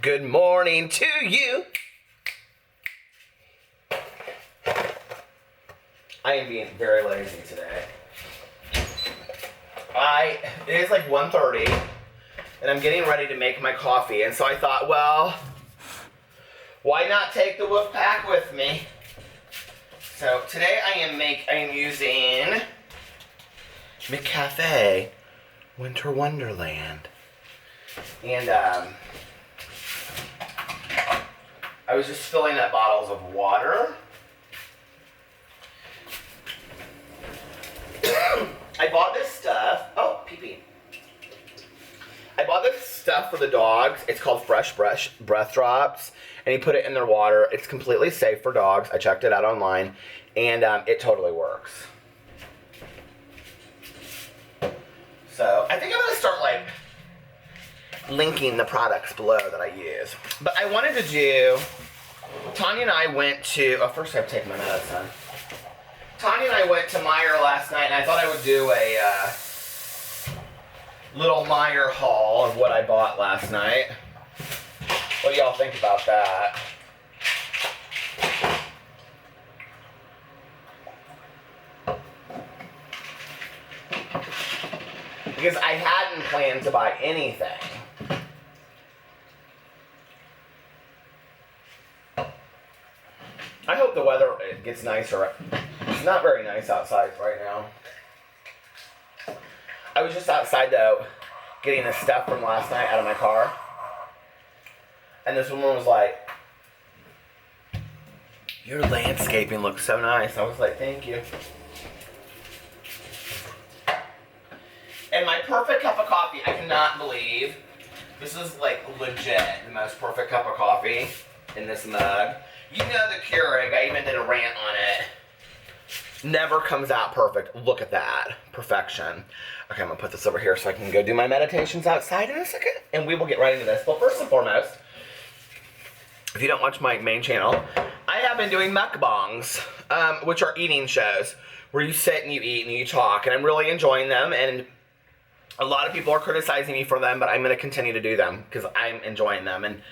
Good morning to you. I am being very lazy today. It is like 1:30 and I'm getting ready to make my coffee, and so I thought, well, why not take the Wolf Pack with me? So today I am using McCafe Winter Wonderland. And I was just filling up bottles of water. I bought this stuff. Oh, pee-pee. I bought this stuff for the dogs. It's called Fresh Breath Drops. And you put it in their water. It's completely safe for dogs. I checked it out online. And it totally works. So I think I'm going to start linking the products below that I use. But I wanted to do, Tanya and I went to, first I have to take my medicine. Tanya and I went to Meijer last night, and I thought I would do a little Meijer haul of what I bought last night. What do y'all think about that? Because I hadn't planned to buy anything. I hope the weather gets nicer. It's not very nice outside right now. I was just outside though, getting the stuff from last night out of my car. And this woman was like, "Your landscaping looks so nice." I was like, "Thank you." And my perfect cup of coffee, I cannot believe this is like legit the most perfect cup of coffee in this mug. You know the Keurig, I even did a rant on it. Never comes out perfect. Look at that. Perfection. Okay, I'm going to put this over here so I can go do my meditations outside in a second. And we will get right into this. But first and foremost, if you don't watch my main channel, I have been doing mukbangs, which are eating shows where you sit and you eat and you talk. And I'm really enjoying them. And a lot of people are criticizing me for them, but I'm going to continue to do them because I'm enjoying them. And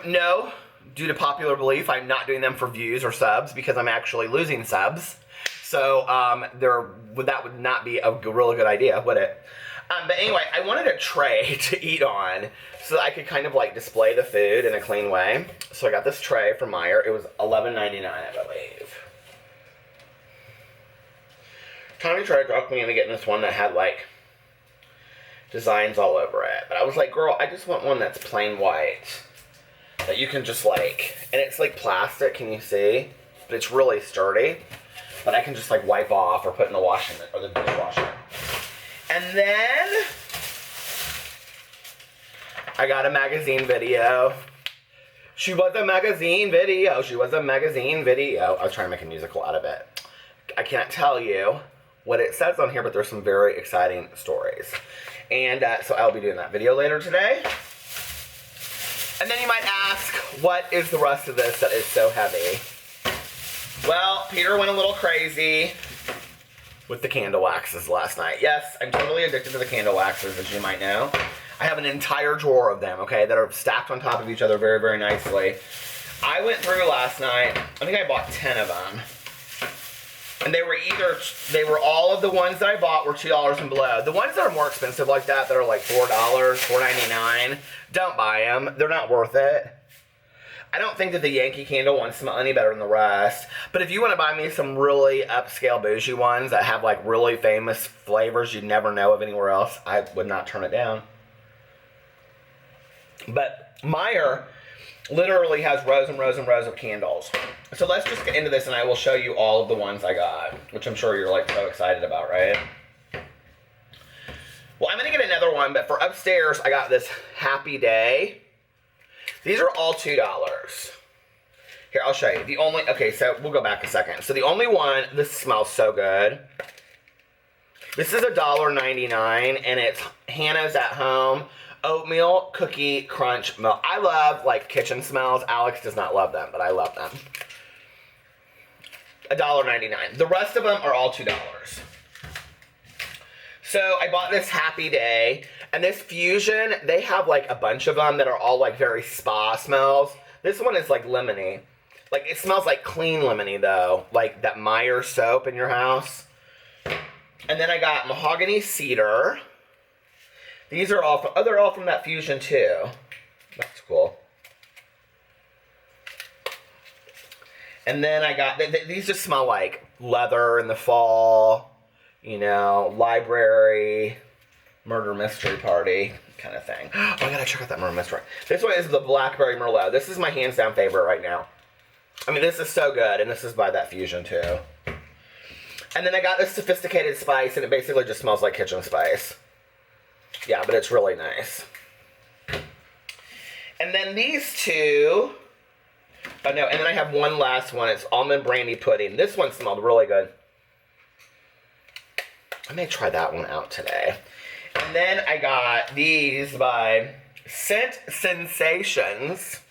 no, due to popular belief, I'm not doing them for views or subs because I'm actually losing subs. So that would not be a really good idea, would it? But anyway, I wanted a tray to eat on so that I could kind of like display the food in a clean way. So I got this tray from Meijer. It was $11.99, I believe. Tommy tried to talk me into getting this one that had like designs all over it. But I was like, girl, I just want one that's plain white. That you can just like, and it's like plastic, can you see? But it's really sturdy. But I can just like wipe off or put in the washing or the dishwasher. And then I got a magazine video. She was a magazine video. She was a magazine video. I was trying to make a musical out of it. I can't tell you what it says on here, but there's some very exciting stories. And so I'll be doing that video later today. And then you might ask, what is the rest of this that is so heavy? Well, Peter went a little crazy with the candle waxes last night. Yes, I'm totally addicted to the candle waxes, as you might know. I have an entire drawer of them, okay, that are stacked on top of each other very, very nicely. I went through last night, I think I bought 10 of them. And they were all of the ones that I bought were $2 and below. The ones that are more expensive like that are like $4, $4.99, don't buy them. They're not worth it. I don't think that the Yankee Candle ones smell any better than the rest. But if you want to buy me some really upscale bougie ones that have like really famous flavors you'd never know of anywhere else, I would not turn it down. But Meijer literally has rows and rows and rows of candles. So let's just get into this and I will show you all of the ones I got, which I'm sure you're like so excited about, right? Well, I'm going to get another one, but for upstairs, I got this Happy Day. These are all $2. Here, I'll show you. Okay, so we'll go back a second. So the only one, this smells so good. This is $1.99, and it's Hannah's at Home oatmeal cookie crunch milk. I love like kitchen smells. Alex does not love them, but I love them. $1.99. The rest of them are all $2. So I bought this Happy Day, And this Fusion, they have like a bunch of them that are all like very spa smells. This one is like lemony. Like it smells like clean lemony though. Like that Meyer soap in your house. And then I got mahogany cedar. These are all from, oh, they're all from that Fusion too. That's cool. And then I got, these just smell like leather in the fall, you know, library, murder mystery party kind of thing. Oh, I gotta check out that murder mystery. This one is the Blackberry Merlot. This is my hands down favorite right now. I mean, this is so good, and this is by that Fusion too. And then I got this Sophisticated Spice, and it basically just smells like kitchen spice. Yeah, but it's really nice. And then these two, oh no, and then I have one last one. It's Almond Brandy Pudding. This one smelled really good. I may try that one out today. And then I got these by Scent Sensations.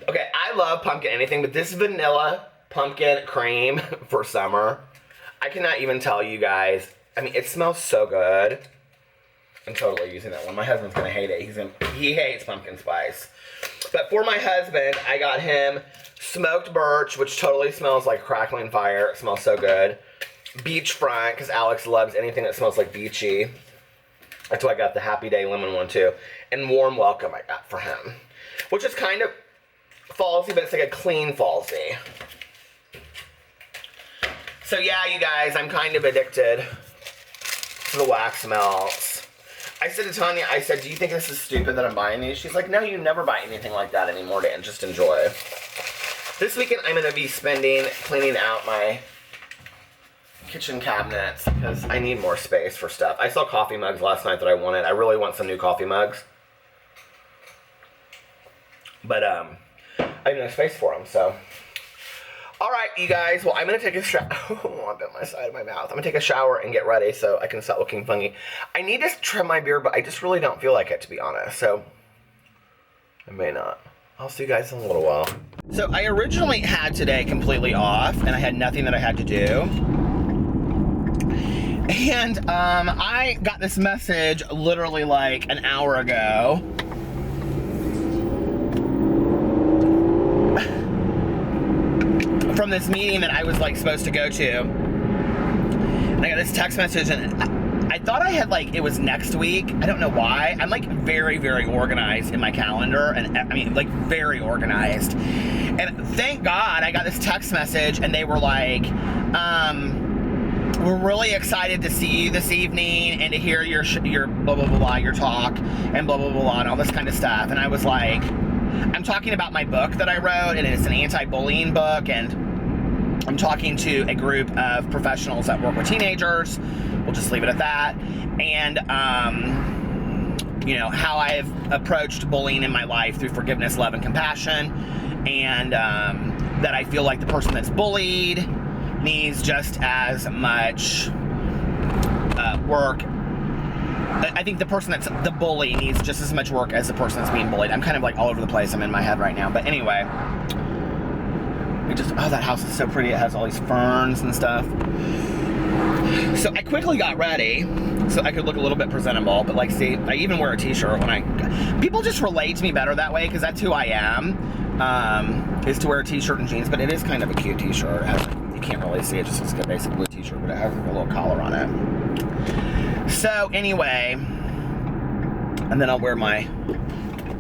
Okay, I love pumpkin anything, but this vanilla pumpkin cream for summer, I cannot even tell you guys. I mean, it smells so good. I'm totally using that one. My husband's gonna hate it. He hates pumpkin spice. But for my husband, I got him smoked birch, which totally smells like crackling fire. It smells so good. Beachfront, because Alex loves anything that smells like beachy. That's why I got the Happy Day lemon one too. And Warm Welcome I got for him, which is kind of fallsy, but it's like a clean fallsy. So yeah, you guys, I'm kind of addicted to the wax melts. I said to Tanya, I said, do you think this is stupid that I'm buying these? She's like, no, you never buy anything like that anymore, Dan. Just enjoy. This weekend, I'm going to be spending cleaning out my kitchen cabinets because I need more space for stuff. I saw coffee mugs last night that I wanted. I really want some new coffee mugs. But I have no space for them, so. All right, you guys. Well, I'm going to take a shower. Oh, I bit my side of my mouth. I'm going to take a shower and get ready so I can stop looking funny. I need to trim my beard, but I just really don't feel like it, to be honest. So, I may not. I'll see you guys in a little while. So, I originally had today completely off, and I had nothing that I had to do. And I got this message literally like an hour ago. From this meeting that I was like supposed to go to. And I got this text message, and I thought I had like, it was next week. I don't know why. I'm like very, very organized in my calendar, and I mean like very organized. And thank God I got this text message, and they were like, we're really excited to see you this evening and to hear your blah, blah, blah, blah, your talk, and blah, blah, blah, blah, and all this kind of stuff. And I was like, I'm talking about my book that I wrote, and it's an anti-bullying book, and I'm talking to a group of professionals that work with teenagers. We'll just leave it at that. And, you know, how I've approached bullying in my life through forgiveness, love, and compassion. And that I feel like the person that's bullied needs just as much work. I think the person that's the bully needs just as much work as the person that's being bullied. I'm kind of like all over the place. I'm in my head right now. But anyway, we just, oh, that house is so pretty. It has all these ferns and stuff. So I quickly got ready so I could look a little bit presentable. But like, see, I even wear a t-shirt when people just relate to me better that way because that's who I am, is to wear a t-shirt and jeans. But it is kind of a cute t-shirt. You can't really see it, just looks like a basic blue t-shirt, but it has like a little collar on it. So anyway, and then I'll wear my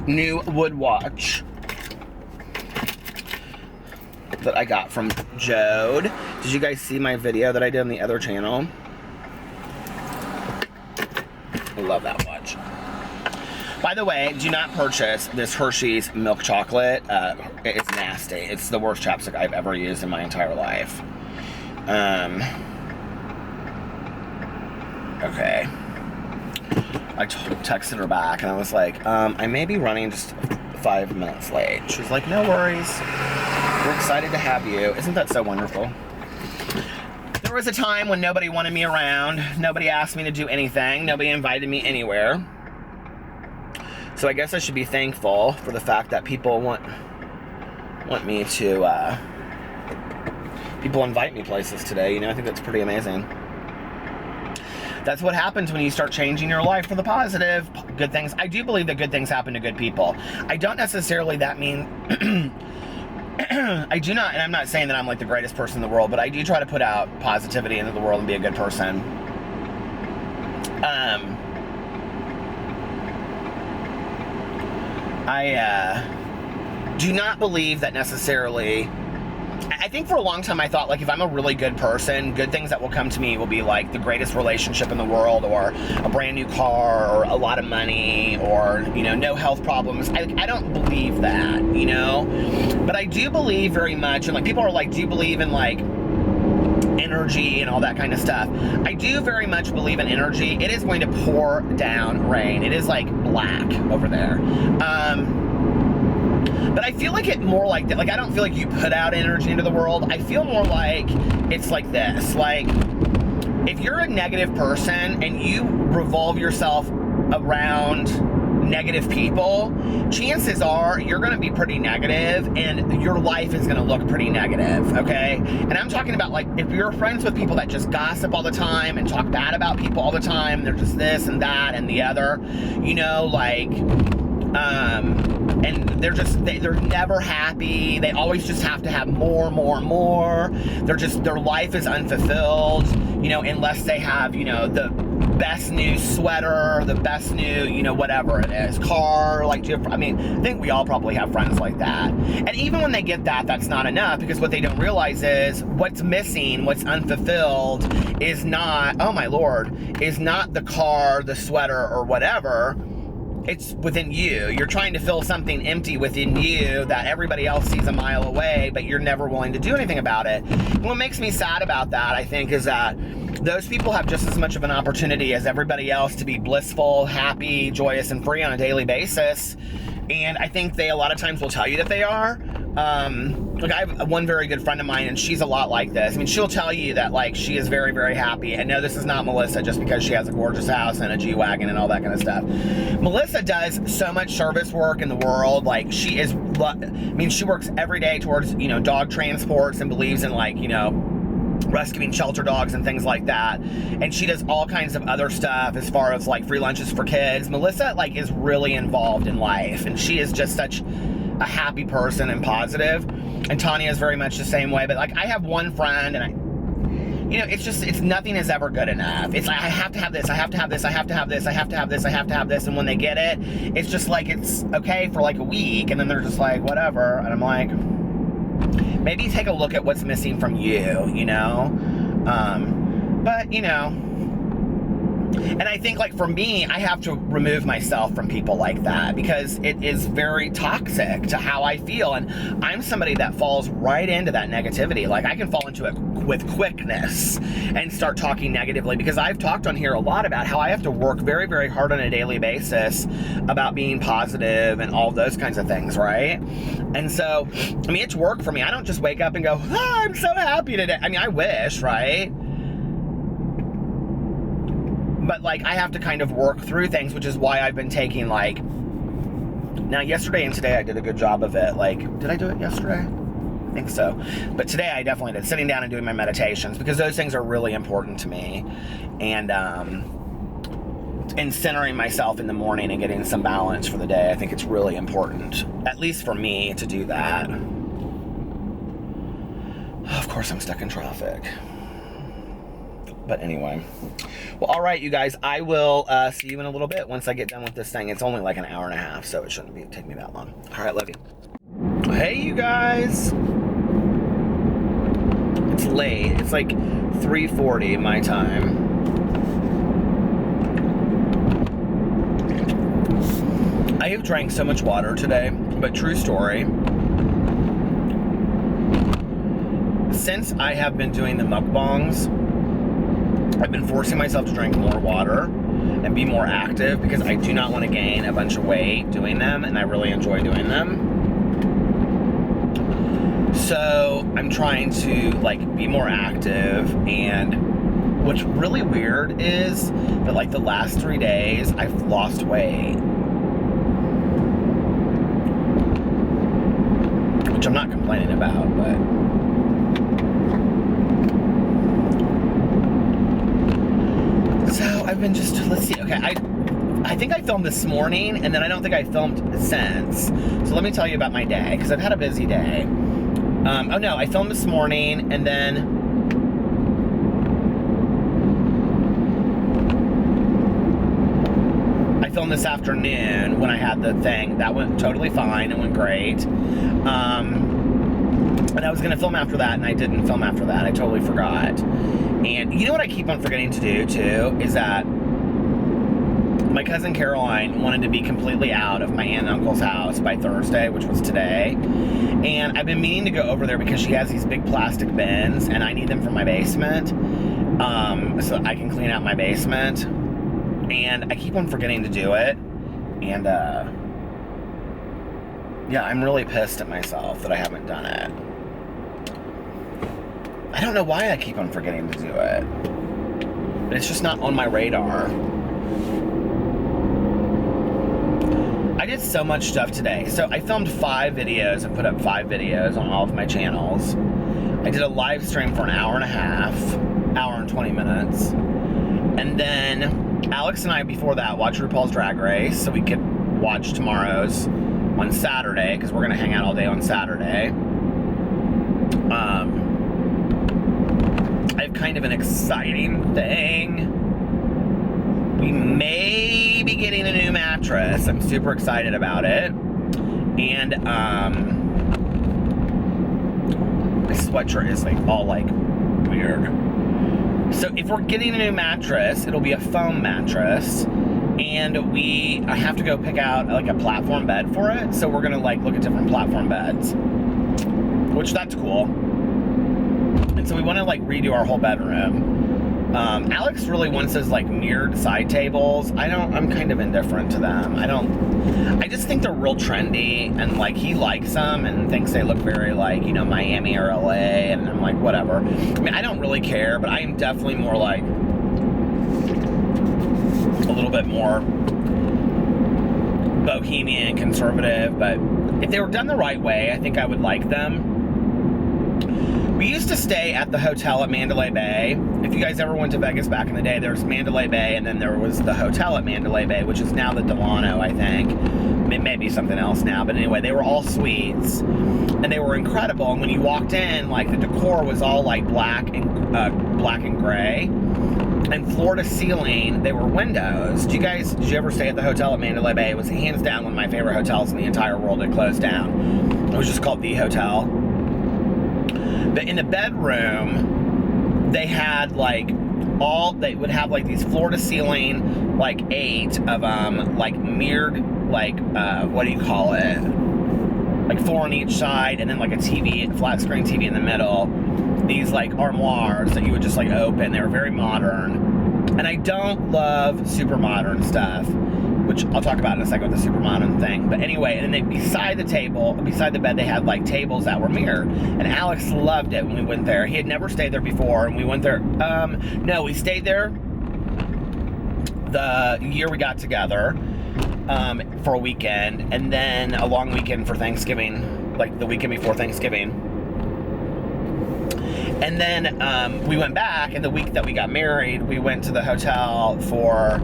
new wood watch that I got from Jode. Did you guys see my video that I did on the other channel? I love that watch. By the way, do not purchase this Hershey's milk chocolate. It's nasty. It's the worst chapstick I've ever used in my entire life. Okay. I texted her back and I was like, I may be running just 5 minutes late. She was like, no worries. We're excited to have you. Isn't that so wonderful? There was a time when nobody wanted me around. Nobody asked me to do anything. Nobody invited me anywhere. So I guess I should be thankful for the fact that people want me to, people invite me places today. You know, I think that's pretty amazing. That's what happens when you start changing your life for the positive. Good things. I do believe that good things happen to good people. I don't necessarily that mean I do not, and I'm not saying that I'm like the greatest person in the world, but I do try to put out positivity into the world and be a good person. I do not believe that necessarily. I think for a long time I thought, like, if I'm a really good person, good things that will come to me will be like the greatest relationship in the world, or a brand new car, or a lot of money, or, you know, no health problems. I don't believe that, you know, but I do believe very much, and like people are like, do you believe in like energy and all that kind of stuff? I do very much believe in energy. It is going to pour down rain. It is like black over there. But I feel like it more like that. Like, I don't feel like you put out energy into the world. I feel more like it's like this. Like, if you're a negative person and you revolve yourself around negative people, chances are you're going to be pretty negative and your life is going to look pretty negative, okay? And I'm talking about, like, if you're friends with people that just gossip all the time and talk bad about people all the time, they're just this and that and the other, you know, like, and they're never happy. They always just have to have more. Their life is unfulfilled, you know, unless they have, you know, the best new sweater, the best new, you know, whatever it is, car. Like, I mean, I think we all probably have friends like that. And even when they get that, that's not enough, because what they don't realize is what's missing, what's unfulfilled is not, oh my Lord, is not the car, the sweater, or whatever. It's within you. You're trying to fill something empty within you that everybody else sees a mile away, but you're never willing to do anything about it. And what makes me sad about that, I think, is that those people have just as much of an opportunity as everybody else to be blissful, happy, joyous, and free on a daily basis. And I think they a lot of times will tell you that they are. Like, I have one very good friend of mine, and she's a lot like this. I mean, she'll tell you that, like, she is very, very happy. And no, this is not Melissa just because she has a gorgeous house and a G-Wagon and all that kind of stuff. Melissa does so much service work in the world. Like, she is, I mean, she works every day towards, you know, dog transports and believes in, like, you know, rescuing shelter dogs and things like that. And she does all kinds of other stuff as far as, like, free lunches for kids. Melissa, like, is really involved in life, and she is just such a happy person and positive. And Tanya is very much the same way. But, like, I have one friend, and you know, it's nothing is ever good enough. It's like, I have to have this, I have to have this, I have to have this, I have to have this, I have to have this. And when they get it, it's just like, it's okay for like a week, and then they're just like, whatever. And I'm like, maybe take a look at what's missing from you, you know? But, you know, and I think, like, for me, I have to remove myself from people like that, because it is very toxic to how I feel. And I'm somebody that falls right into that negativity. Like, I can fall into it with quickness and start talking negatively, because I've talked on here a lot about how I have to work very, very hard on a daily basis about being positive and all those kinds of things, right? And so, I mean, it's work for me. I don't just wake up and go, oh, I'm so happy today. I mean, I wish, right? But, like, I have to kind of work through things, which is why I've been taking, like, now yesterday and today I did a good job of it. Like, did I do it yesterday? I think so. But today I definitely did, sitting down and doing my meditations, because those things are really important to me. And centering myself in the morning and getting some balance for the day, I think it's really important, at least for me, to do that. Of course, I'm stuck in traffic. But anyway. Well, all right, you guys. I will see you in a little bit once I get done with this thing. It's only like an hour and a half, so it shouldn't take me that long. All right, love you. Hey, you guys. It's late. It's like 3:40 my time. I have drank so much water today, but true story. Since I have been doing the mukbangs, I've been forcing myself to drink more water and be more active, because I do not want to gain a bunch of weight doing them, and I really enjoy doing them. So I'm trying to, like, be more active. And what's really weird is that, like, the last 3 days I've lost weight, which I'm not complaining about, but so been just, let's see, okay, I think I filmed this morning, and then I don't think I filmed since. So let me tell you about my day, because I've had a busy day. Oh no, I filmed this morning, and then I filmed this afternoon when I had the thing. That went totally fine. It went great. And I was going to film after that, and I didn't film after that. I totally forgot. And you know what I keep on forgetting to do, too, is that my cousin Caroline wanted to be completely out of my aunt and uncle's house by Thursday, which was today. And I've been meaning to go over there because she has these big plastic bins, and I need them for my basement, so I can clean out my basement. And I keep on forgetting to do it. And, yeah, I'm really pissed at myself that I haven't done it. I don't know why I keep on forgetting to do it. But it's just not on my radar. I did so much stuff today. So I filmed 5 videos and put up 5 videos on all of my channels. I did a live stream for an hour and a half, hour and 20 minutes. And then Alex and I, before that, watched RuPaul's Drag Race so we could watch tomorrow's on Saturday, because we're going to hang out all day on Saturday. I have kind of an exciting thing. We may be getting a new mattress. I'm super excited about it. And my sweatshirt is like all like weird. So if we're getting a new mattress, it'll be a foam mattress. And I have to go pick out like a platform bed for it. So we're gonna like look at different platform beds, which that's cool. And so we want to like redo our whole bedroom. Alex really wants those like mirrored side tables. I'm kind of indifferent to them. I just think they're real trendy, and like he likes them and thinks they look very like, you know, Miami or LA, and I'm like, whatever. I mean, I don't really care, but I am definitely more like a little bit more bohemian, conservative, but if they were done the right way, I think I would like them. We used to stay at the hotel at Mandalay Bay. If you guys ever went to Vegas back in the day, there was Mandalay Bay, and then there was the hotel at Mandalay Bay, which is now the Delano, I think. It may be something else now, but anyway, they were all suites, and they were incredible. And when you walked in, like the decor was all like black and gray, and floor to ceiling, they were windows. Did you ever stay at the hotel at Mandalay Bay? It was hands down one of my favorite hotels in the entire world. It closed down. It was just called The Hotel. But in the bedroom, they had like they would have like these floor to ceiling, like 8 of them, like mirrored, like, what do you call it? Like 4 on each side, and then like a TV, flat screen TV in the middle. These like armoires that you would just like open. They were very modern. And I don't love super modern stuff, which I'll talk about in a second with the super modern thing. But anyway, and then beside the bed, they had like tables that were mirrored. And Alex loved it when we went there. He had never stayed there before, and we went there. No, we stayed there the year we got together for a weekend, and then a long weekend for Thanksgiving, like the weekend before Thanksgiving. And then we went back, and the week that we got married, we went to the hotel for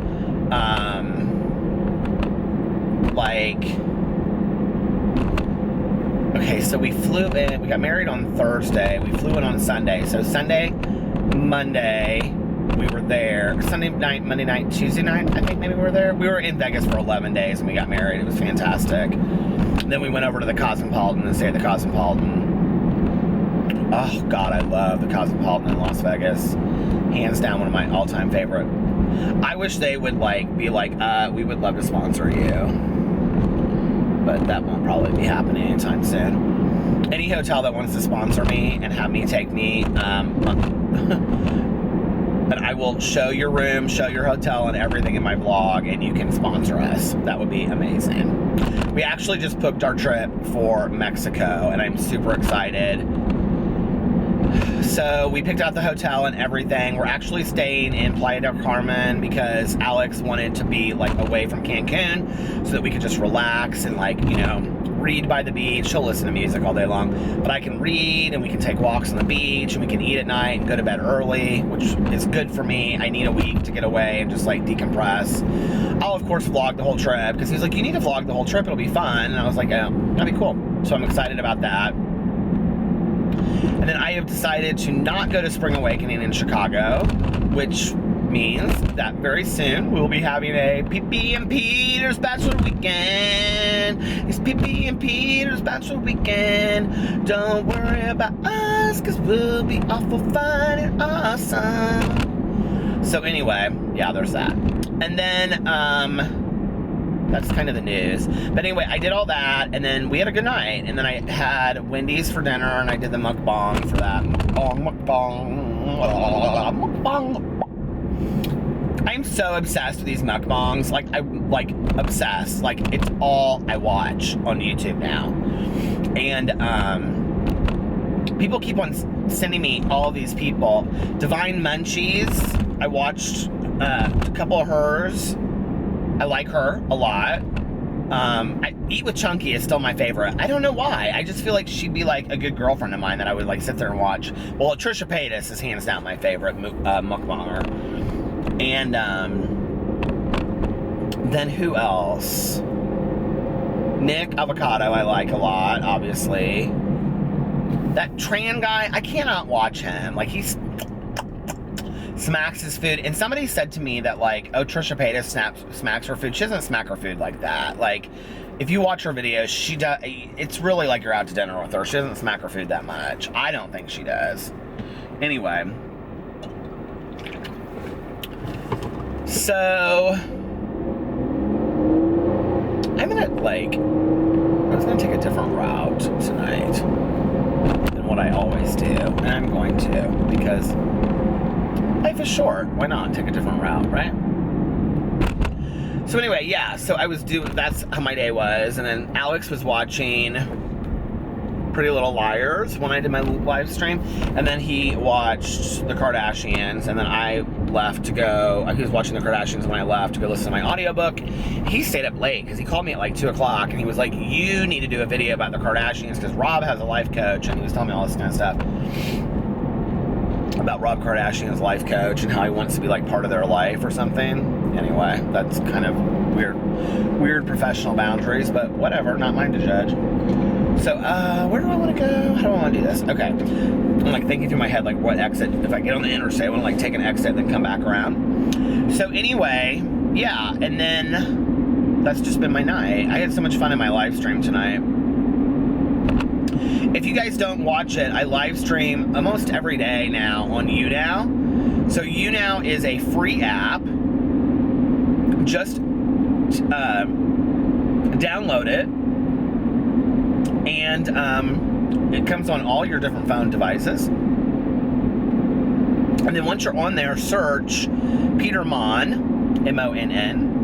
okay, so we flew in, we got married on Thursday, we flew in on Sunday. So Sunday, Monday, we were there. Sunday night, Monday night, Tuesday night, I think maybe we were there. We were in Vegas for 11 days and we got married. It was fantastic. And then we went over to the Cosmopolitan and stayed at the Cosmopolitan. Oh God, I love the Cosmopolitan in Las Vegas. Hands down, one of my all-time favorite. I wish they would be like, we would love to sponsor you. But that won't probably be happening anytime soon. Any hotel that wants to sponsor me and have me take me, and I will show your room, show your hotel and everything in my vlog, and you can sponsor us. That would be amazing. We actually just booked our trip for Mexico, and I'm super excited. So we picked out the hotel and everything. We're actually staying in Playa del Carmen because Alex wanted to be like away from Cancun so that we could just relax and like, you know, read by the beach. She'll listen to music all day long. But I can read, and we can take walks on the beach, and we can eat at night and go to bed early, which is good for me. I need a week to get away and just like decompress. I'll of course vlog the whole trip, because he's like, you need to vlog the whole trip, it'll be fun. And I was like, yeah, that'd be cool. So I'm excited about that. And then I have decided to not go to Spring Awakening in Chicago, which means that very soon we'll be having a PP and Peter's Bachelor Weekend. It's PP and Peter's Bachelor Weekend. Don't worry about us, because we'll be awful fun and awesome. So anyway, yeah, there's that. And then, that's kind of the news. But anyway, I did all that, and then we had a good night. And then I had Wendy's for dinner, and I did the mukbang for that. Mukbang. I'm so obsessed with these mukbangs. Like, I'm like obsessed. Like, it's all I watch on YouTube now. And people keep on sending me all these people. Divine Munchies, I watched a couple of hers. I like her a lot. I Eat with Chunky is still my favorite. I don't know why. I just feel like she'd be like a good girlfriend of mine that I would like sit there and watch. Well, Trisha Paytas is hands down my favorite mukbanger. And then who else? Nick Avocado I like a lot, obviously. That Tran guy, I cannot watch him. Like, he's smacks his food. And somebody said to me that, like, oh, Trisha Paytas smacks her food. She doesn't smack her food like that. Like, if you watch her videos, she does. It's really like you're out to dinner with her. She doesn't smack her food that much. I don't think she does. Anyway. So, I'm gonna, like, I was gonna take a different route tonight than what I always do. And I'm going to, because life is short. Why not take a different route, right? So anyway, yeah, so that's how my day was. And then Alex was watching Pretty Little Liars when I did my live stream. And then he watched the Kardashians. And then I left to go, he was watching the Kardashians when I left to go listen to my audiobook. He stayed up late because he called me at like 2 o'clock and he was like, you need to do a video about the Kardashians because Rob has a life coach. And he was telling me all this kind of stuff about Rob Kardashian's life coach and how he wants to be like part of their life or something. Anyway, that's kind of weird professional boundaries, but whatever, not mine to judge. So, where do I want to go? How do I want to do this? Okay, I'm like thinking through my head, like what exit, if I get on the interstate, I want to like take an exit and then come back around. So anyway, yeah, and then that's just been my night. I had so much fun in my live stream tonight. If you guys don't watch it, I live stream almost every day now on YouNow. So YouNow is a free app. Just download it, and it comes on all your different phone devices. And then once you're on there, search Peter Monn, M-O-N-N,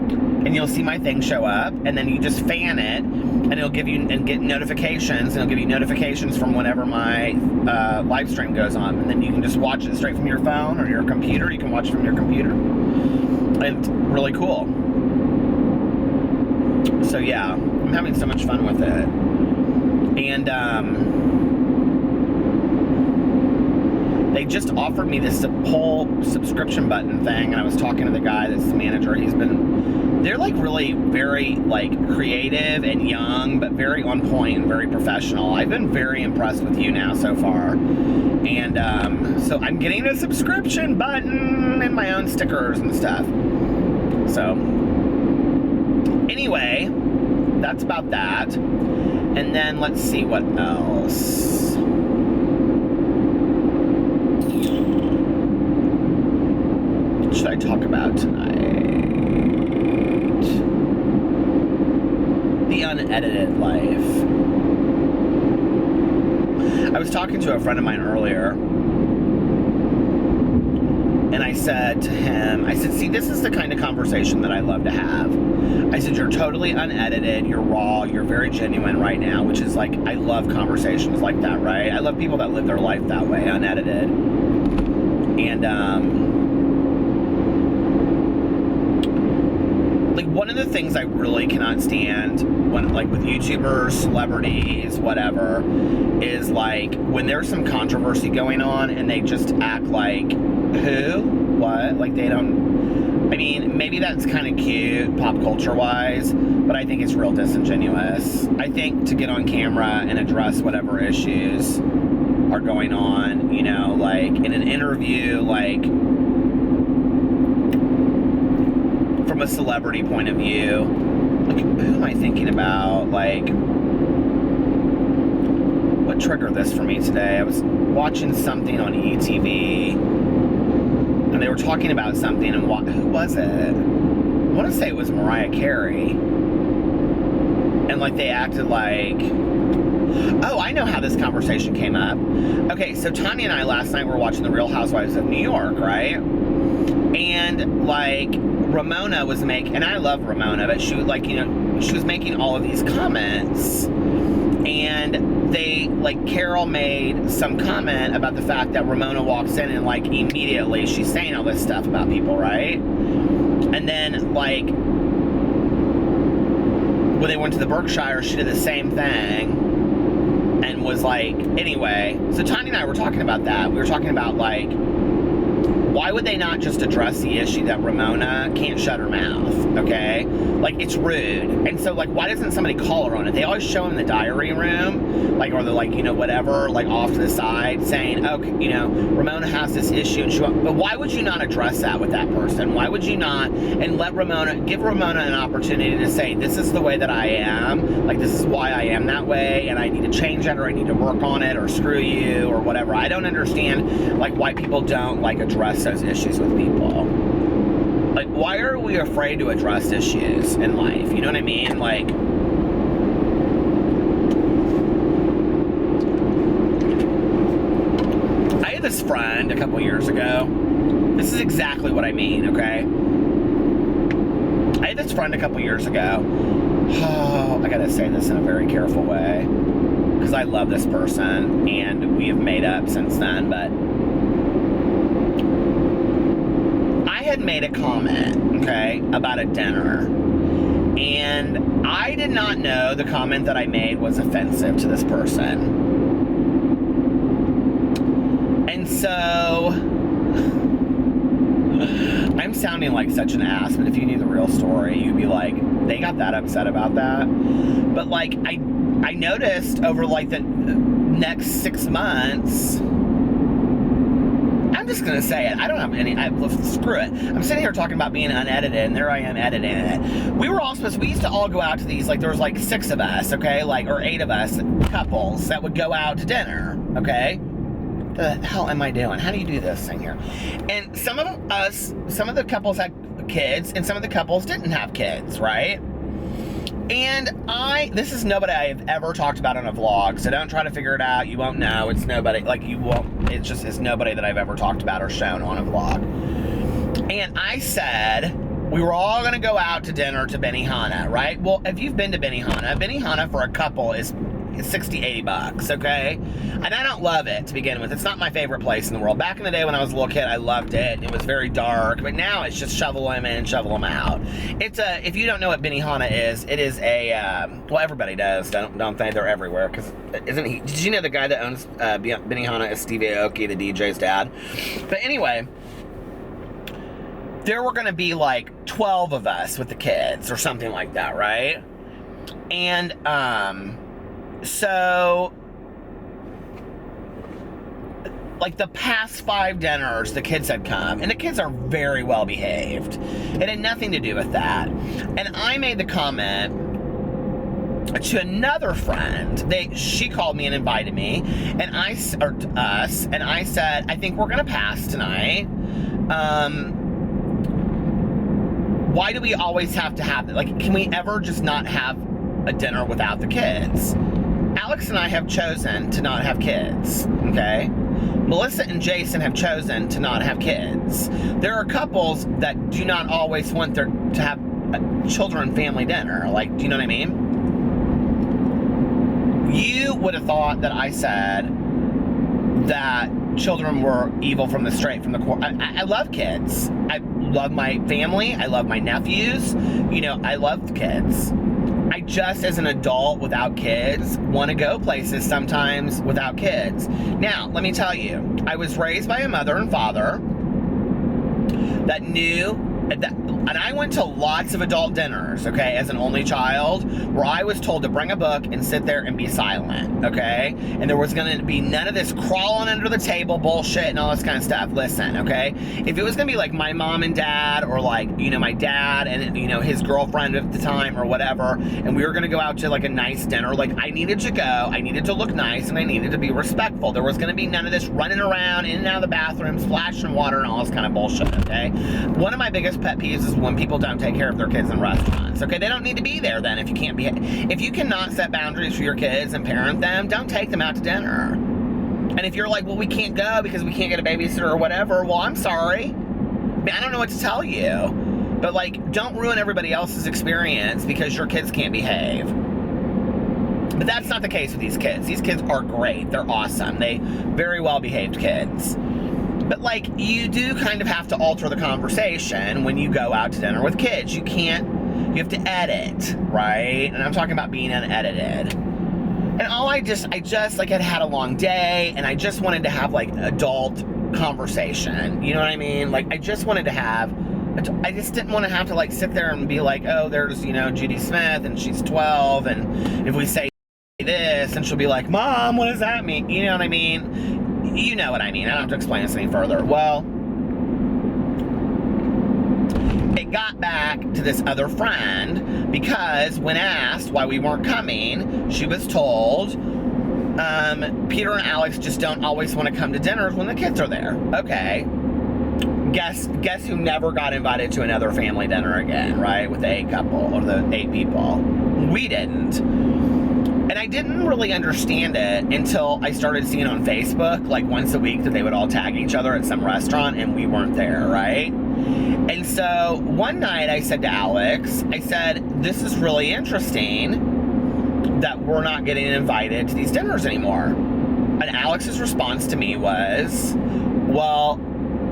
and you'll see my thing show up. And then you just fan it, and it'll give you and get notifications. And it'll give you notifications from whenever my live stream goes on. And then you can just watch it straight from your phone or your computer. You can watch it from your computer. It's really cool. So yeah, I'm having so much fun with it. And they just offered me this whole subscription button thing, and I was talking to the guy that's the manager. They're like really very like creative and young, but very on point and very professional. I've been very impressed with YouNow so far. And so I'm getting a subscription button and my own stickers and stuff. So anyway, that's about that. And then let's see what else. What should I talk about tonight? The unedited life. I was talking to a friend of mine earlier, and I said to him, I said, see, this is the kind of conversation that I love to have. I said, you're totally unedited, you're raw, you're very genuine right now, which is like, I love conversations like that, right? I love people that live their life that way, unedited. And, 'cause, like, one of the things I really cannot stand when, like, with YouTubers, celebrities, whatever, is, like, when there's some controversy going on and they just act like, who? What? Like, they don't... I mean, maybe that's kind of cute, pop culture-wise, but I think it's real disingenuous. I think to get on camera and address whatever issues are going on, you know, like, in an interview, like... from a celebrity point of view, like, who am I thinking about? Like, what triggered this for me today? I was watching something on ETV, and they were talking about something, and who was it? I want to say it was Mariah Carey. And, like, they acted like... Oh, I know how this conversation came up. Okay, so Tanya and I last night were watching The Real Housewives of New York, right? And, like, Ramona was making, and I love Ramona, but she, like, you know, she was making all of these comments, and they, like, Carol made some comment about the fact that Ramona walks in and, like, immediately she's saying all this stuff about people, right? And then, like, when they went to the Berkshire, she did the same thing, and was like, anyway, so Tanya and I were talking about that. We were talking about, like, why would they not just address the issue that Ramona can't shut her mouth, okay? Like, it's rude. And so, like, why doesn't somebody call her on it? They always show in the diary room, like, or they're, like, you know, whatever, like, off to the side, saying, okay, you know, Ramona has this issue, and but why would you not address that with that person? Why would you not, and let Ramona, give Ramona an opportunity to say, this is the way that I am, like, this is why I am that way, and I need to change it, or I need to work on it, or screw you, or whatever. I don't understand, like, why people don't, like, address those issues with people. Like, why are we afraid to address issues in life? You know what I mean? Like, I had this friend a couple years ago. This is exactly what I mean, okay? I had this friend a couple years ago. Oh, I gotta say this in a very careful way, because I love this person, and we have made up since then, but I had made a comment, okay, about a dinner, and I did not know the comment that I made was offensive to this person. And so, I'm sounding like such an ass, but if you knew the real story, you'd be like, they got that upset about that. But, like, I noticed over, like, the next 6 months, I'm just gonna say it. I don't have any. Screw it. I'm sitting here talking about being unedited, and there I am editing it. We used to all go out to these, like, there was like 6 of us, okay, like, or 8 of us, couples that would go out to dinner, okay? The hell am I doing? How do you do this thing here? And some of the couples had kids, and some of the couples didn't have kids, right? And this is nobody I've ever talked about on a vlog, so don't try to figure it out. You won't know. It's nobody, like, you won't, it's nobody that I've ever talked about or shown on a vlog. And I said, we were all going to go out to dinner to Benihana, right? Well, if you've been to Benihana for a couple is $60-80, okay? And I don't love it to begin with. It's not my favorite place in the world. Back in the day when I was a little kid, I loved it. It was very dark, but now it's just shovel them in, shovel them out. It's if you don't know what Benihana is, it is a, well, everybody does, don't they? They're everywhere, because isn't he, did you know the guy that owns Benihana is Steve Aoki, the DJ's dad? But anyway, there were going to be like 12 of us with the kids or something like that, right? And, so, like, the past 5 dinners, the kids had come, and the kids are very well behaved. It had nothing to do with that. And I made the comment to another friend. She called me and invited me, and I said, I think we're gonna pass tonight. Why do we always have to have it? Like, can we ever just not have a dinner without the kids? Alex and I have chosen to not have kids, okay? Melissa and Jason have chosen to not have kids. There are couples that do not always want to have a children family dinner. Like, do you know what I mean? You would have thought that I said that children were evil from the core. I love kids. I love my family. I love my nephews. You know, I love kids. I just, as an adult without kids, want to go places sometimes without kids. Now, let me tell you, I was raised by a mother and father that knew that, and I went to lots of adult dinners, okay, as an only child, where I was told to bring a book and sit there and be silent, okay? And there was going to be none of this crawling under the table bullshit and all this kind of stuff. Listen, okay? If it was going to be like my mom and dad, or like, you know, my dad and, you know, his girlfriend at the time or whatever, and we were going to go out to like a nice dinner, like I needed to go, I needed to look nice, and I needed to be respectful. There was going to be none of this running around in and out of the bathroom, splashing water and all this kind of bullshit, okay? One of my biggest pet peeves is when people don't take care of their kids in restaurants, okay? They don't need to be there then if you can't be, if you cannot set boundaries for your kids and parent them, don't take them out to dinner. And if you're like, well, we can't go because we can't get a babysitter or whatever, well, I'm sorry. I don't know what to tell you. But like, don't ruin everybody else's experience because your kids can't behave. But that's not the case with these kids. These kids are great. They're awesome. They very well behaved kids. But like, you do kind of have to alter the conversation when you go out to dinner with kids. You have to edit, right? And I'm talking about being unedited. And I just like had a long day, and I just wanted to have like adult conversation. You know what I mean? Like, I just wanted to have, I just didn't want to have to like sit there and be like, oh, there's, you know, Judy Smith and she's 12, and if we say this, and she'll be like, Mom, what does that mean? You know what I mean? You know what I mean. I don't have to explain this any further. Well, it got back to this other friend because when asked why we weren't coming, she was told, Peter and Alex just don't always want to come to dinners when the kids are there. Okay. Guess who never got invited to another family dinner again, right? With the 8 couple, or the 8 people. We didn't. And I didn't really understand it until I started seeing on Facebook, like once a week, that they would all tag each other at some restaurant and we weren't there, right? And so one night I said to Alex, I said, this is really interesting that we're not getting invited to these dinners anymore. And Alex's response to me was, well,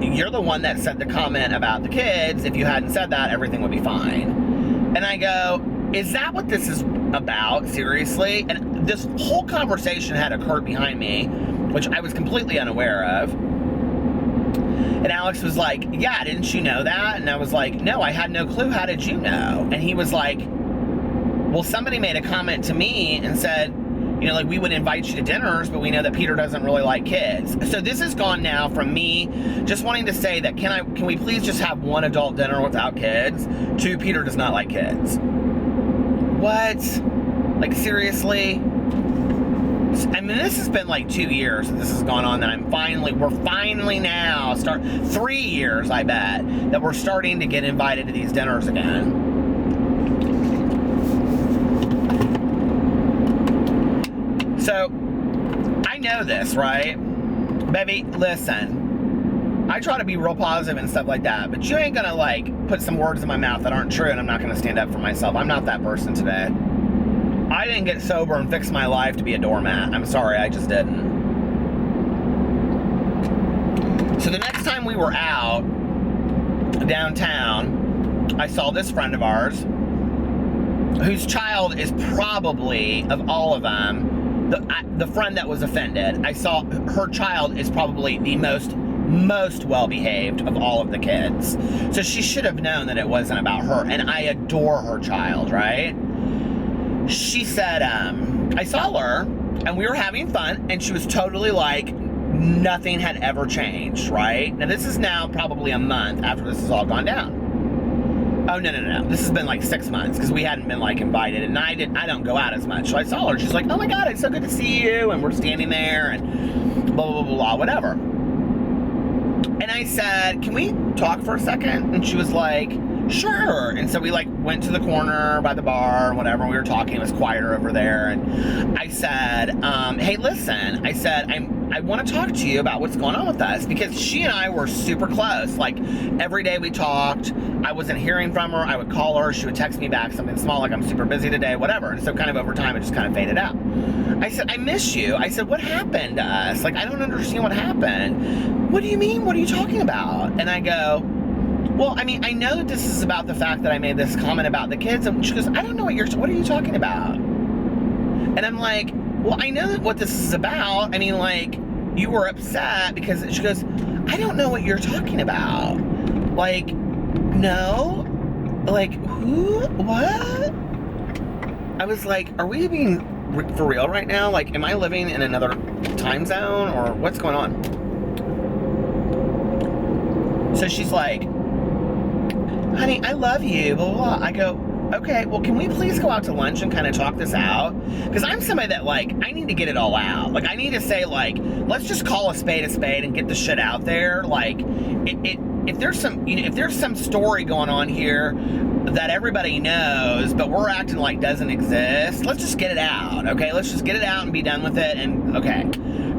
you're the one that said the comment about the kids. If you hadn't said that, everything would be fine. And I go, is that what this is about? Seriously? And this whole conversation had occurred behind me, which I was completely unaware of. And Alex was like, yeah, didn't you know that? And I was like, no, I had no clue. How did you know? And he was like, well, somebody made a comment to me and said, you know, like, we would invite you to dinners, but we know that Peter doesn't really like kids. So this has gone now from me just wanting to say that, can we please just have one adult dinner without kids, to Peter does not like kids. What? Like, seriously? I mean, this has been like 2 years that this has gone on, that we're finally now 3 years, I bet, that we're starting to get invited to these dinners again. So, I know this, right? Baby, listen, I try to be real positive and stuff like that, but you ain't gonna like put some words in my mouth that aren't true, and I'm not gonna stand up for myself. I'm not that person today. I didn't get sober and fix my life to be a doormat. I'm sorry, I just didn't. So the next time we were out downtown, I saw this friend of ours whose child is probably, of all of them, the friend that was offended. I saw her child is probably the most well-behaved of all of the kids. So she should have known that it wasn't about her, and I adore her child, right? She said, I saw her, and we were having fun, and she was totally like, nothing had ever changed, right? Now, this is now probably a month after this has all gone down. Oh, no. This has been like 6 months, because we hadn't been like invited, and I don't go out as much. So I saw her, she's like, oh my God, it's so good to see you, and we're standing there, and blah, blah, blah, blah, whatever. And I said, can we talk for a second? And she was like, sure. And so we like went to the corner by the bar or whatever. We were talking. It was quieter over there. And I said, hey, listen, I said, I want to talk to you about what's going on with us, because she and I were super close. Like every day we talked. I wasn't hearing from her. I would call her. She would text me back something small, like I'm super busy today, whatever. And so kind of over time, it just kind of faded out. I said, I miss you. I said, what happened to us? Like, I don't understand what happened. What do you mean? What are you talking about? And I go, well, I mean, I know that this is about the fact that I made this comment about the kids. And she goes, I don't know what are you talking about? And I'm like, well, I know what this is about. I mean, like, you were upset because she goes, I don't know what you're talking about. Like, no? Like, who? What? I was like, are we being for real right now? Like, am I living in another time zone or what's going on? So she's like, honey, I love you, blah, blah, blah. I go, okay, well, can we please go out to lunch and kind of talk this out? Because I'm somebody that, like, I need to get it all out. Like, I need to say, like, let's just call a spade and get the shit out there. Like, if there's some story going on here that everybody knows, but we're acting like doesn't exist, let's just get it out, okay? Let's just get it out and be done with it, and okay.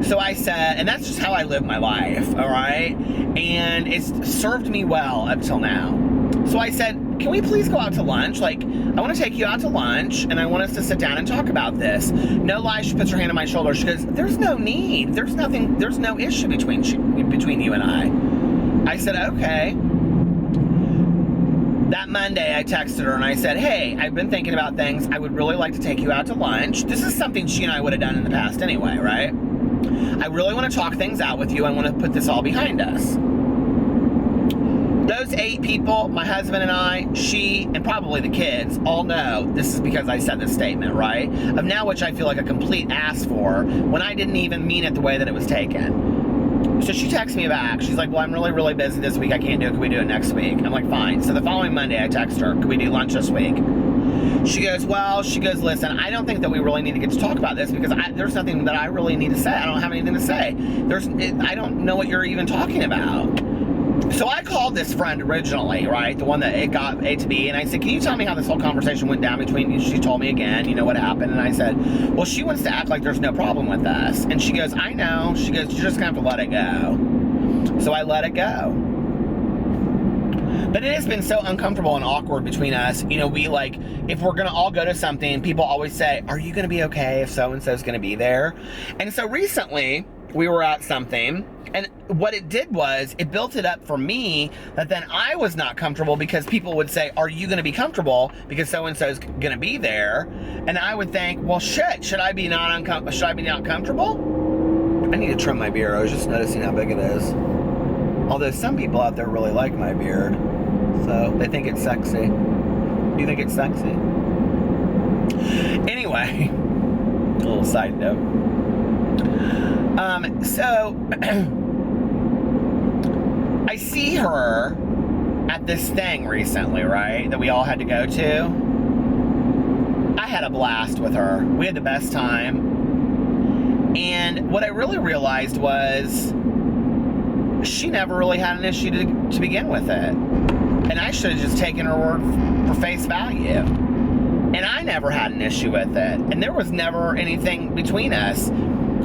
So I said, and that's just how I live my life, all right? And it's served me well up till now. So I said, can we please go out to lunch? Like, I want to take you out to lunch, and I want us to sit down and talk about this. No lie, she puts her hand on my shoulder. She goes, there's no need. There's nothing, there's no issue between you and I. I said, okay. That Monday, I texted her and I said, hey, I've been thinking about things. I would really like to take you out to lunch. This is something she and I would have done in the past anyway, right? I really want to talk things out with you. I want to put this all behind us. Those 8 people, my husband and I, she, and probably the kids, all know this is because I said this statement, right? Of now which I feel like a complete ass for when I didn't even mean it the way that it was taken. So she texts me back. She's like, well, I'm really, really busy this week. I can't do it. Can we do it next week? I'm like, fine. So the following Monday, I text her, can we do lunch this week? She goes, listen, I don't think that we really need to get to talk about this because there's nothing that I really need to say. I don't have anything to say. I don't know what you're even talking about. So I called this friend originally, right? The one that it got A to B, and I said, can you tell me how this whole conversation went down between you? She told me again, you know what happened, and I said, well, she wants to act like there's no problem with us. And she goes, I know. She goes, you're just gonna have to let it go. So I let it go. But it has been so uncomfortable and awkward between us. You know, we like, if we're gonna all go to something, people always say, are you gonna be okay if so-and-so's gonna be there? And so recently, we were at something, and what it did was, it built it up for me that then I was not comfortable because people would say, are you gonna be comfortable because so-and-so's gonna be there? And I would think, well, shit, should I be not comfortable? I need to trim my beard. I was just noticing how big it is. Although some people out there really like my beard, so they think it's sexy. Do you think it's sexy? Anyway, a little side note. So I see her at this thing recently, right? That we all had to go to. I had a blast with her. We had the best time. And what I really realized was she never really had an issue to begin with it. And I should have just taken her word for face value. And I never had an issue with it. And there was never anything between us.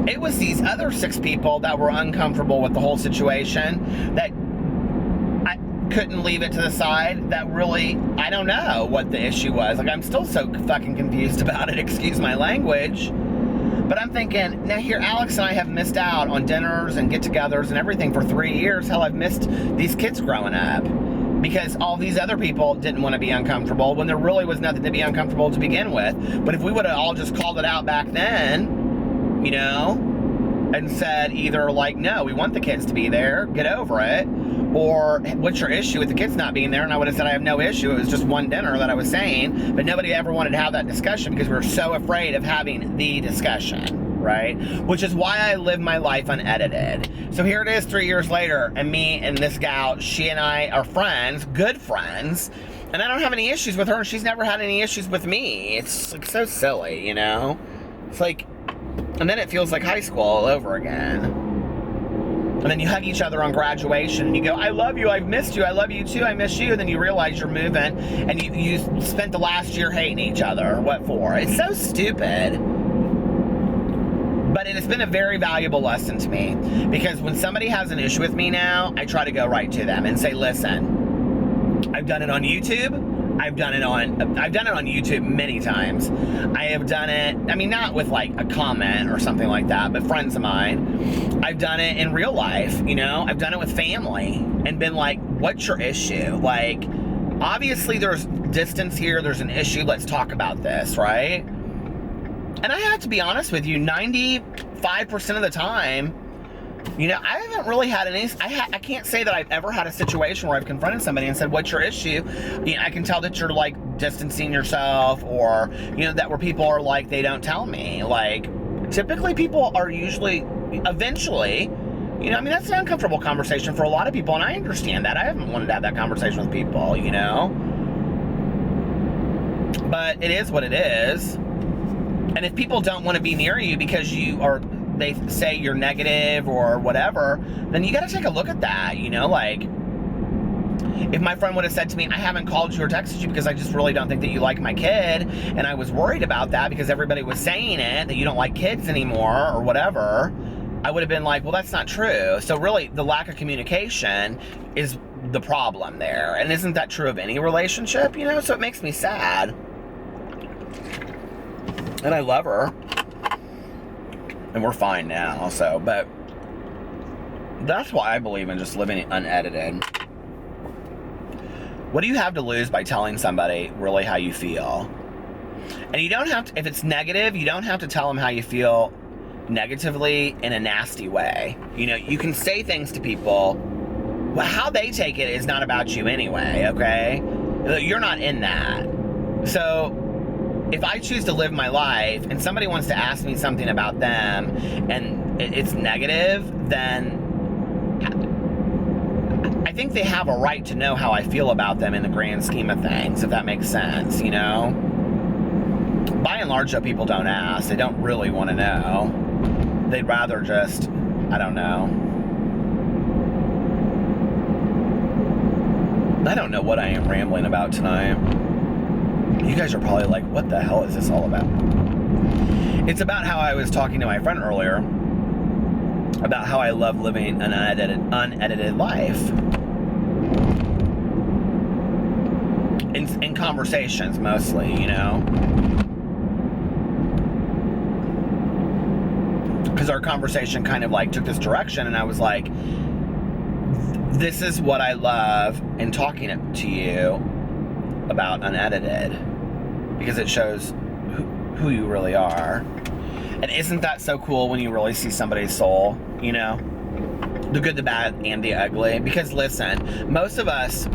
It was these other 6 people that were uncomfortable with the whole situation, that I couldn't leave it to the side, that really, I don't know what the issue was. Like, I'm still so fucking confused about it, excuse my language. But I'm thinking, now here, Alex and I have missed out on dinners and get-togethers and everything for 3 years. Hell, I've missed these kids growing up because all these other people didn't want to be uncomfortable when there really was nothing to be uncomfortable to begin with. But if we would have all just called it out back then, you know, and said either like, no, we want the kids to be there, get over it, or what's your issue with the kids not being there? And I would have said, I have no issue. It was just one dinner that I was saying, but nobody ever wanted to have that discussion because we were so afraid of having the discussion, right? Which is why I live my life unedited. So here it is 3 years later, and me and this gal, she and I are friends, good friends, and I don't have any issues with her, and she's never had any issues with me. It's like so silly, you know? It's like, and then it feels like high school all over again. And then you hug each other on graduation and you go, I love you, I've missed you, I love you too, I miss you. And then you realize you're moving and you spent the last year hating each other. What for? It's so stupid. But it has been a very valuable lesson to me, because when somebody has an issue with me now, I try to go right to them and say, listen, I've done it on YouTube. I've done it on YouTube many times. I have done it, I mean, not with like a comment or something like that, but friends of mine. I've done it in real life, you know? I've done it with family and been like, what's your issue? Like, obviously there's distance here, there's an issue, let's talk about this, right? And I have to be honest with you, 95% of the time, you know, I haven't really had any, I can't say that I've ever had a situation where I've confronted somebody and said, what's your issue? You know, I can tell that you're like distancing yourself, or, you know, that where people are like, they don't tell me. Like, typically people are usually, eventually, you know, I mean, that's an uncomfortable conversation for a lot of people, and I understand that. I haven't wanted to have that conversation with people, you know? But it is what it is. And if people don't want to be near you because they say you're negative or whatever, then you got to take a look at that, you know? Like, if my friend would have said to me, I haven't called you or texted you because I just really don't think that you like my kid, and I was worried about that because everybody was saying it, that you don't like kids anymore or whatever, I would have been like, well, that's not true. So really, the lack of communication is the problem there. And isn't that true of any relationship, you know? So it makes me sad. And I love her. And we're fine now, so, but that's why I believe in just living unedited. What do you have to lose by telling somebody really how you feel? And you don't have to, if it's negative, you don't have to tell them how you feel negatively in a nasty way. You know, you can say things to people, well, how they take it is not about you anyway, okay? You're not in that. So, if I choose to live my life and somebody wants to ask me something about them and it's negative, then I think they have a right to know how I feel about them in the grand scheme of things, if that makes sense, you know? By and large, though, people don't ask. They don't really want to know. They'd rather just, I don't know. I don't know what I am rambling about tonight. You guys are probably like, what the hell is this all about? It's about how I was talking to my friend earlier about how I love living an unedited life. In conversations, mostly, you know? Because our conversation kind of like took this direction, and I was like, this is what I love in talking to you about unedited, because it shows who you really are. And isn't that so cool when you really see somebody's soul, you know? The good, the bad, and the ugly. Because listen, most of us,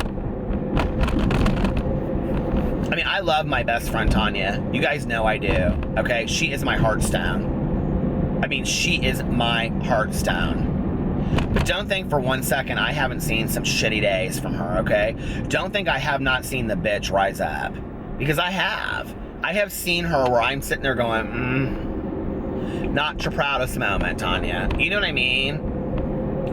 I mean, I love my best friend Tanya. You guys know I do, okay? She is my heartstone. I mean, she is my heartstone. But don't think for 1 second I haven't seen some shitty days from her, okay? Don't think I have not seen the bitch rise up. Because I have. I have seen her where I'm sitting there going, not your proudest moment, Tanya. You know what I mean?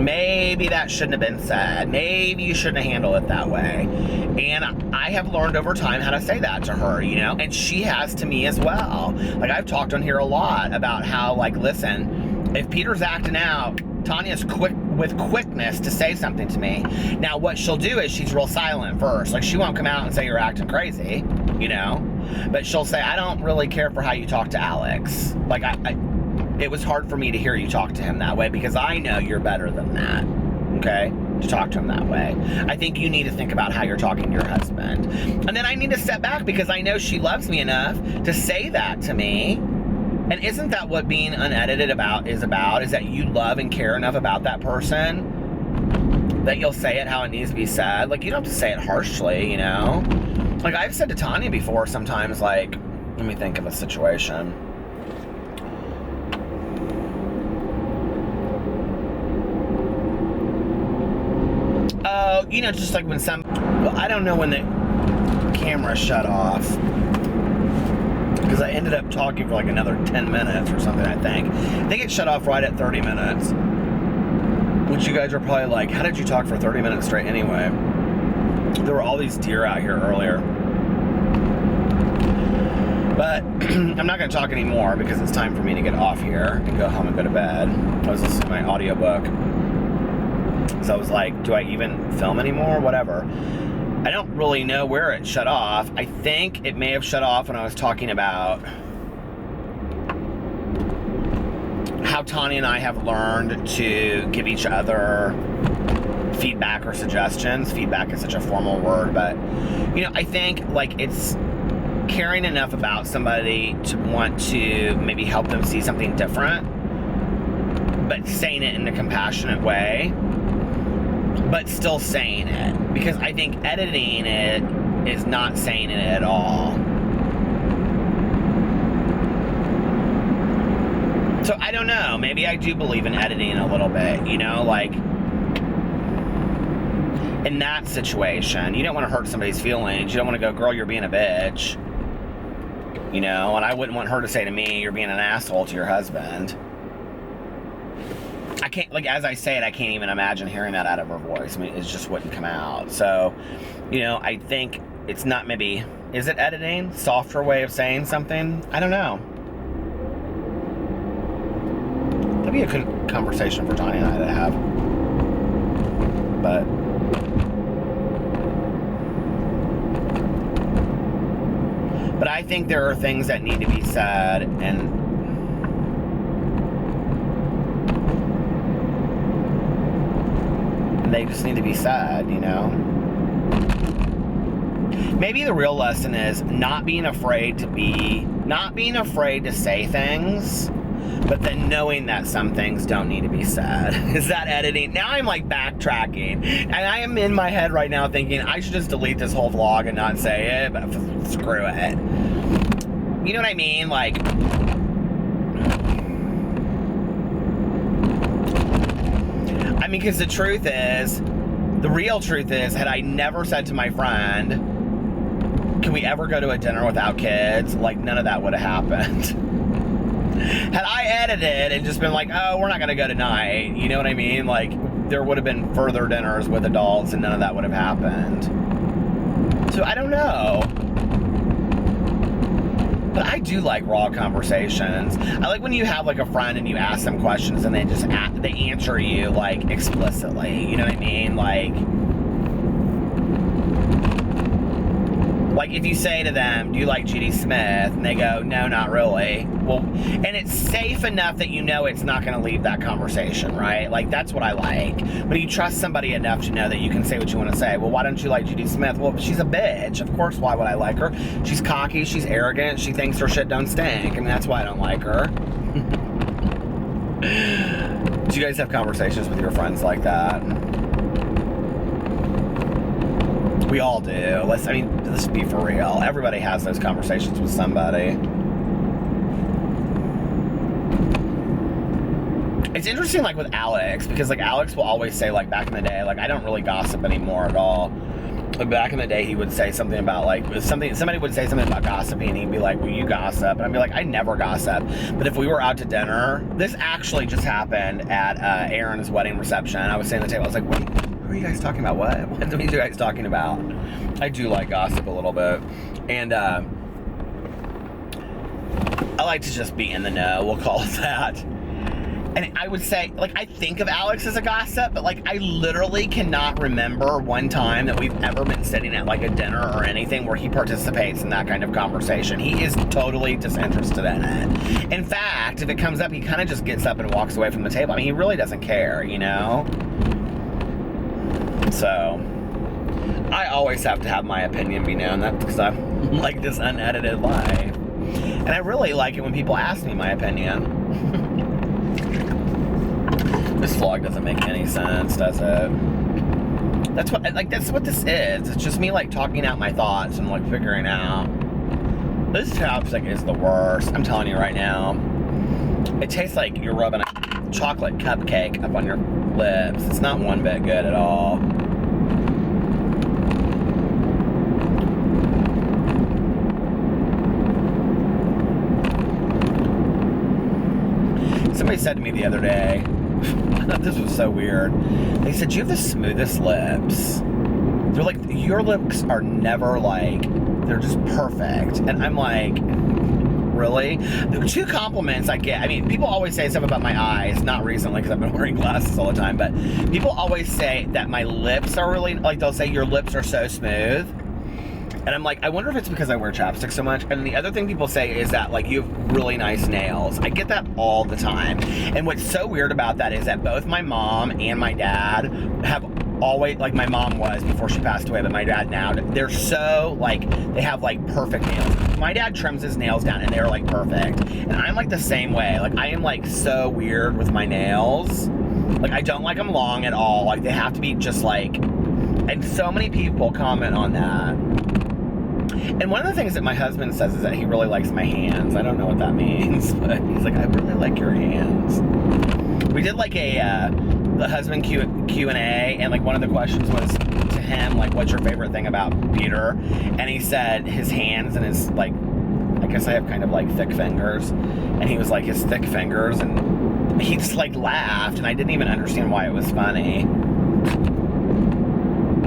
Maybe that shouldn't have been said. Maybe you shouldn't have handled it that way. And I have learned over time how to say that to her, you know? And she has to me as well. Like, I've talked on here a lot about how, like, listen, if Peter's acting out, Tanya's quick with quickness to say something to me. Now, what she'll do is she's real silent first. Like, she won't come out and say you're acting crazy, you know? But she'll say, I don't really care for how you talk to Alex. Like, it was hard for me to hear you talk to him that way because I know you're better than that, okay? To talk to him that way. I think you need to think about how you're talking to your husband. And then I need to step back because I know she loves me enough to say that to me. And isn't that what being unedited is about? Is that you love and care enough about that person that you'll say it how it needs to be said. Like, you don't have to say it harshly, you know? Like, I've said to Tanya before sometimes, like, let me think of a situation. Oh, you know, just like when well, I don't know when the camera shut off. Because I ended up talking for like another 10 minutes or something, I think. I think it shut off right at 30 minutes. Which you guys are probably like, how did you talk for 30 minutes straight anyway? There were all these deer out here earlier. But I'm not going to talk anymore because it's time for me to get off here and go home and go to bed. I was listening to my audiobook. So I was like, do I even film anymore? Whatever. I don't really know where it shut off. I think it may have shut off when I was talking about how Tanya and I have learned to give each other feedback or suggestions. Feedback is such a formal word, but, you know, I think, like, it's caring enough about somebody to want to maybe help them see something different, but saying it in a compassionate way, but still saying it. Because I think editing it is not saying it at all. So I don't know, maybe I do believe in editing a little bit, you know, like, in that situation, you don't want to hurt somebody's feelings. You don't want to go, girl, you're being a bitch. You know, and I wouldn't want her to say to me, you're being an asshole to your husband. I can't, like, as I say it, I can't even imagine hearing that out of her voice. I mean, it just wouldn't come out. So, you know, I think it's not maybe, is it editing? Softer way of saying something? I don't know. That'd be a good conversation for Tanya and I to have. But I think there are things that need to be said, and they just need to be said, you know? Maybe the real lesson is not being afraid to say things, but then knowing that some things don't need to be said. Is that editing? Now I'm like backtracking, and I am in my head right now thinking I should just delete this whole vlog and not say it, but screw it. You know what I mean? Like, I mean, because the real truth is, had I never said to my friend, can we ever go to a dinner without kids? Like, none of that would have happened. Had I edited and just been like, oh, we're not going to go tonight, you know what I mean? Like, there would have been further dinners with adults and none of that would have happened. So I don't know. But I do like raw conversations. I like when you have like a friend and you ask them questions and they answer you like explicitly, you know what I mean? Like if you say to them, do you like Judy Smith? And they go, no, not really. Well, and it's safe enough that you know it's not going to leave that conversation, right? Like, that's what I like. When you trust somebody enough to know that you can say what you want to say. Well, why don't you like Judy Smith? Well, she's a bitch. Of course, why would I like her? She's cocky, she's arrogant, she thinks her shit don't stink. I mean, that's why I don't like her. Do you guys have conversations with your friends like that? We all do. Let's be for real. Everybody has those conversations with somebody. It's interesting, like, with Alex, because, like, Alex will always say, like, back in the day, like, I don't really gossip anymore at all. But back in the day, he would say something about, like, somebody would say something about gossiping, and he'd be like, well, you gossip. And I'd be like, I never gossip. But if we were out to dinner, this actually just happened at Aaron's wedding reception. I was sitting at the table, I was like, wait, who are you guys talking about? What are you guys talking about? I do like gossip a little bit. And I like to just be in the know, we'll call it that. And I would say, like, I think of Alex as a gossip, but, like, I literally cannot remember one time that we've ever been sitting at, like, a dinner or anything where he participates in that kind of conversation. He is totally disinterested in it. In fact, if it comes up, he kind of just gets up and walks away from the table. I mean, he really doesn't care, you know? So, I always have to have my opinion be known. That's because I'm like this unedited life. And I really like it when people ask me my opinion. This vlog doesn't make any sense, does it? That's what this is. It's just me, like, talking out my thoughts and, like, figuring out. This chapstick is the worst. I'm telling you right now. It tastes like you're rubbing a chocolate cupcake up on your lips. It's not one bit good at all. Somebody said to me the other day, this was so weird. They said, you have the smoothest lips. They're like, your lips are never like, they're just perfect. And I'm like, really? The 2 compliments I get, I mean, people always say stuff about my eyes, not recently because I've been wearing glasses all the time, but people always say that my lips are really, like they'll say your lips are so smooth. And I'm like, I wonder if it's because I wear chapstick so much. And the other thing people say is that, like, you have really nice nails. I get that all the time. And what's so weird about that is that both my mom and my dad have always, like my mom was before she passed away, but my dad now, they're so, like, they have, like, perfect nails. My dad trims his nails down, and they're, like, perfect. And I'm, like, the same way. Like, I am, like, so weird with my nails. Like, I don't like them long at all. Like, they have to be just, like, and so many people comment on that. And one of the things that my husband says is that he really likes my hands. I don't know what that means, but he's like, I really like your hands. We did like the husband Q&A, and like one of the questions was to him, like, what's your favorite thing about Peter? And he said his hands and his, like, I guess I have kind of like thick fingers. And he was like, his thick fingers, and he just like laughed, and I didn't even understand why it was funny.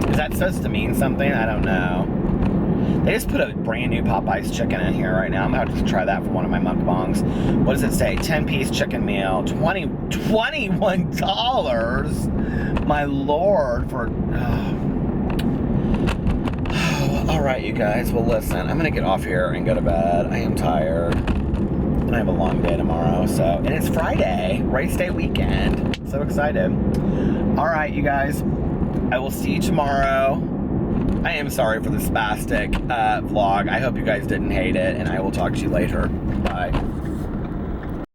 Is that supposed to mean something? I don't know. They just put a brand new Popeyes chicken in here right now. I'm about to try that for one of my mukbangs. What does it say? 10-piece chicken meal. $21. My Lord. For all right, you guys. Well, listen. I'm going to get off here and go to bed. I am tired. And I have a long day tomorrow. And it's Friday. Race Day weekend. So excited. All right, you guys. I will see you tomorrow. I am sorry for the spastic vlog. I hope you guys didn't hate it, and I will talk to you later. Bye.